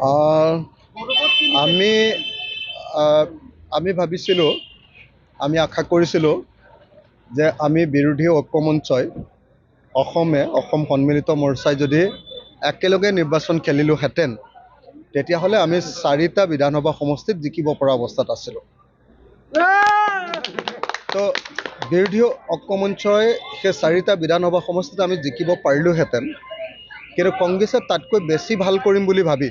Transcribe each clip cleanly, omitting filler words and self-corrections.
আহ, আমি আহ, আমি ভাবিছিলোঁ, আমি আশা কৰিছিলোঁ যে আমি বিৰোধী ঐক্যমঞ্চই অসম সন্মিলিত মৰ্চাই যদি একেলগে নিৰ্বাচন খেলিলোহেঁতেন, তেতিয়াহ'লে আমি 4টা বিধানসভা সমষ্টিত জিকিব পৰা অৱস্থাত আছিলোঁ। তো বিৰোধী ঐক্যমঞ্চই সেই 4টা বিধানসভা সমষ্টিত আমি জিকিব পাৰিলোহেঁতেন, কিন্তু কংগ্ৰেছে তাতকৈ বেছি ভাল কৰিম বুলি ভাবি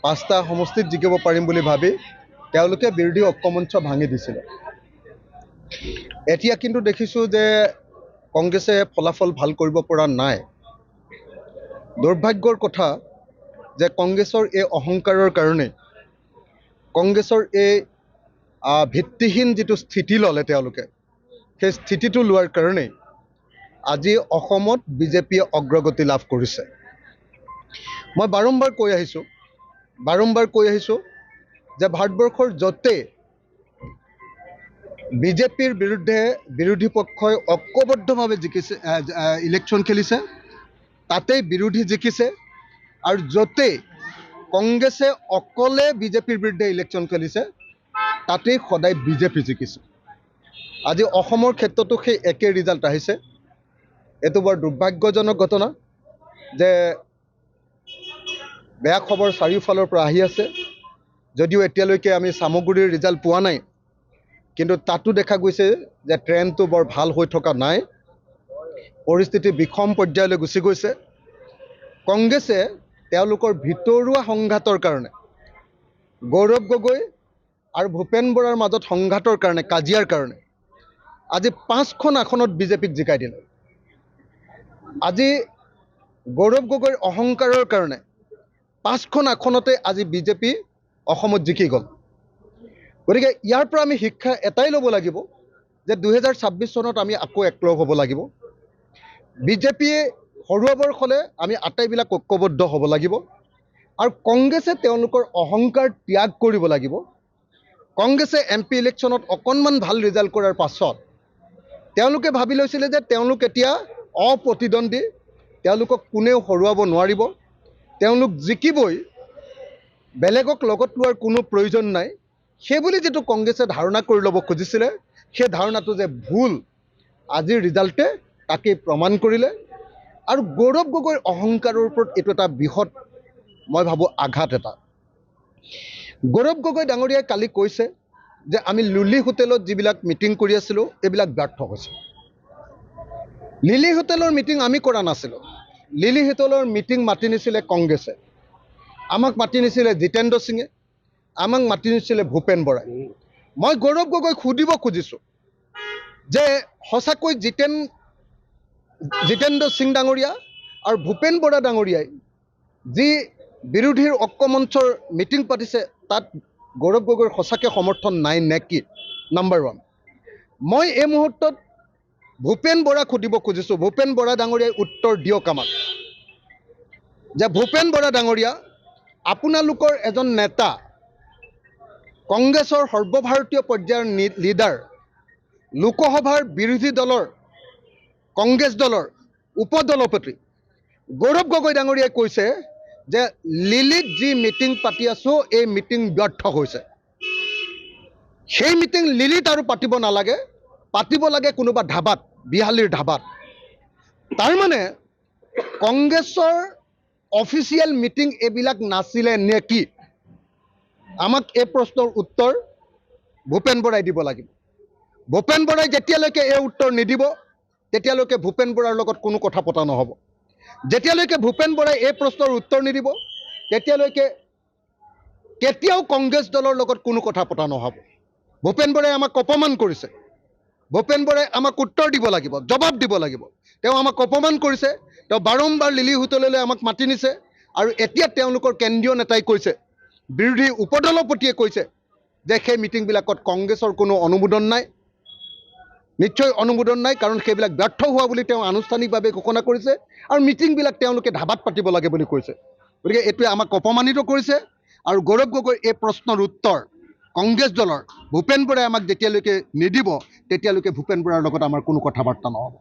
5টা সমষ্টিত জিকিব পাৰিম বুলি ভাবি তেওঁলোকে বিৰোধী ঐক্যমঞ্চ ভাঙি দিছিলে। এতিয়া কিন্তু দেখিছোঁ যে কংগ্ৰেছে ফলাফল ভাল কৰিব পৰা নাই। দুৰ্ভাগ্যৰ কথা যে কংগ্ৰেছৰ এই অহংকাৰৰ কাৰণে, কংগ্ৰেছৰ এই ভিত্তিহীন যিটো স্থিতি ল'লে তেওঁলোকে, সেই স্থিতিটো লোৱাৰ কাৰণেই আজি অসমত বিজেপিয়ে অগ্ৰগতি লাভ কৰিছে। মই বাৰম্বাৰ কৈ আহিছোঁ যে ভাৰতবৰ্ষৰ য'তেই বিজেপিৰ বিৰুদ্ধে বিৰোধী পক্ষই ঐক্যবদ্ধভাৱে ইলেকশ্যন খেলিছে, তাতেই বিৰোধী জিকিছে, আৰু য'তেই কংগ্ৰেছে অকলে বিজেপিৰ বিৰুদ্ধে ইলেকশ্যন খেলিছে, তাতেই সদায় বিজেপি জিকিছে। আজি অসমৰ ক্ষেত্ৰতো সেই একে ৰিজাল্ট আহিছে। এইটো বৰ দুৰ্ভাগ্যজনক ঘটনা যে বেয়া খবৰ চাৰিওফালৰ পৰা আহি আছে। যদিও এতিয়ালৈকে আমি চামগুৰিৰ ৰিজাল্ট পোৱা নাই, কিন্তু তাতো দেখা গৈছে যে ট্ৰেণ্ডটো বৰ ভাল হৈ থকা নাই, পৰিস্থিতি বিষম পৰ্যায়লৈ গুচি গৈছে। কংগ্ৰেছে তেওঁলোকৰ ভিতৰুৱা সংঘাতৰ কাৰণে, গৌৰৱ গগৈ আৰু ভূপেন বৰাৰ মাজত সংঘাতৰ কাৰণে, কাজিয়াৰ কাৰণে আজি 5খন আসনত বিজেপিক জিকাই দিলে। আজি গৌৰৱ গগৈৰ অহংকাৰৰ কাৰণে 5খন আসনতে আজি বিজেপি অসমত জিকি গ'ল। গতিকে ইয়াৰ পৰা আমি শিক্ষা এটাই ল'ব লাগিব যে 2026 চনত আমি আকৌ একলগ হ'ব লাগিব। বিজেপিয়ে হৰুৱাবৰ হ'লে আমি আটাইবিলাক ঐক্যবদ্ধ হ'ব লাগিব, আৰু কংগ্ৰেছে তেওঁলোকৰ অহংকাৰ ত্যাগ কৰিব লাগিব। কংগ্ৰেছে MP ইলেকশ্যনত অকণমান ভাল ৰিজাল্ট কৰাৰ পাছত তেওঁলোকে ভাবি লৈছিলে যে তেওঁলোক এতিয়া অপ্ৰতিদ্বন্দ্বী, তেওঁলোকক কোনেও হৰুৱাব নোৱাৰিব, তেওঁলোক জিকিবই, বেলেগক লগত লোৱাৰ কোনো প্ৰয়োজন নাই। সেইবুলি যিটো কংগ্ৰেছে ধাৰণা কৰি ল'ব খুজিছিলে, সেই ধাৰণাটো যে ভুল, আজিৰ ৰিজাল্টে তাকেই প্ৰমাণ কৰিলে। আৰু গৌৰৱ গগৈৰ অহংকাৰৰ ওপৰত এইটো এটা বৃহৎ, মই ভাবোঁ, আঘাত এটা। গৌৰৱ গগৈ ডাঙৰীয়াই কালি কৈছে যে আমি লুলি হোটেলত যিবিলাক মিটিং কৰি আছিলোঁ, এইবিলাক ব্যৰ্থ হৈছে। লিলি হোটেলৰ মিটিং আমি কৰা নাছিলোঁ। লিলি হোটেলৰ মিটিং মাতি নিছিলে কংগ্ৰেছে, আমাক মাতি নিছিলে জিতেন্দ্ৰ সিঙে, আমাক মাতি নিছিলে ভূপেন বৰাই। মই গৌৰৱ গগৈক সুধিব খুজিছোঁ যে সঁচাকৈ জিতেন্দ্ৰ সিং ডাঙৰীয়া আৰু ভূপেন বৰা ডাঙৰীয়াই যি বিৰোধীৰ ঐক্যমঞ্চৰ মিটিং পাতিছে, তাত গৌৰৱ গগৈৰ সঁচাকৈ সমৰ্থন নাই নেকি? নাম্বাৰ 1। মই এই মুহূৰ্তত ভূপেন বৰাক সুধিব খুজিছোঁ, ভূপেন বৰা ডাঙৰীয়াই উত্তৰ দিয়ক আমাক, যে ভূপেন বৰা ডাঙৰীয়া, আপোনালোকৰ এজন নেতা, কংগ্ৰেছৰ সৰ্বভাৰতীয় পৰ্যায়ৰ লিডাৰ, লোকসভাৰ বিৰোধী দলৰ কংগ্ৰেছ দলৰ উপদলপতি গৌৰৱ গগৈ ডাঙৰীয়াই কৈছে যে লিলিত যি মিটিং পাতি আছোঁ, এই মিটিং ব্যৰ্থ হৈছে। সেই মিটিং লিলিত আৰু পাতিব নালাগে, পাতিব লাগে কোনোবা ধাবাত, বিহালীৰ ধাবাত। তাৰমানে কংগ্ৰেছৰ অফিচিয়েল মিটিং এইবিলাক নাছিলে নেকি? আমাক এই প্ৰশ্নৰ উত্তৰ ভূপেন বৰাই দিব লাগিব। ভূপেন বৰাই যেতিয়ালৈকে এই উত্তৰ নিদিব, তেতিয়ালৈকে ভূপেন বৰাৰ লগত কোনো কথা পতা নহ'ব। যেতিয়ালৈকে ভূপেন বৰাই এই প্ৰশ্নৰ উত্তৰ নিদিব, তেতিয়ালৈকে কেতিয়াও কংগ্ৰেছ দলৰ লগত কোনো কথা পতা নহ'ব। ভূপেন বৰাই আমাক অপমান কৰিছে, ভূপেন বৰাই আমাক উত্তৰ দিব লাগিব, জবাব দিব লাগিব। তেওঁ আমাক অপমান কৰিছে, তেওঁ বাৰম্বাৰ লিলি হোটেললৈ আমাক মাতি নিছে, আৰু এতিয়া তেওঁলোকৰ কেন্দ্ৰীয় নেতাই কৈছে, বিৰোধী উপদলপতিয়ে কৈছে যে সেই মিটিংবিলাকত কংগ্ৰেছৰ কোনো অনুমোদন নাই। নিশ্চয় অনুমোদন নাই, কাৰণ সেইবিলাক ব্যৰ্থ হোৱা বুলি তেওঁ আনুষ্ঠানিকভাৱে ঘোষণা কৰিছে, আৰু মিটিংবিলাক তেওঁলোকে ধাবাত পাতিব লাগে বুলি কৈছে। গতিকে এইটোৱে আমাক অপমানিত কৰিছে। আৰু গৌৰৱ গগৈৰ এই প্ৰশ্নৰ উত্তৰ কংগ্ৰেছ দলৰ ভূপেন বৰাই আমাক যেতিয়ালৈকে নিদিব, তেতিয়ালৈকে ভূপেন বৰাৰ লগত আমাৰ কোনো কথা বাৰ্তা নহ'ব।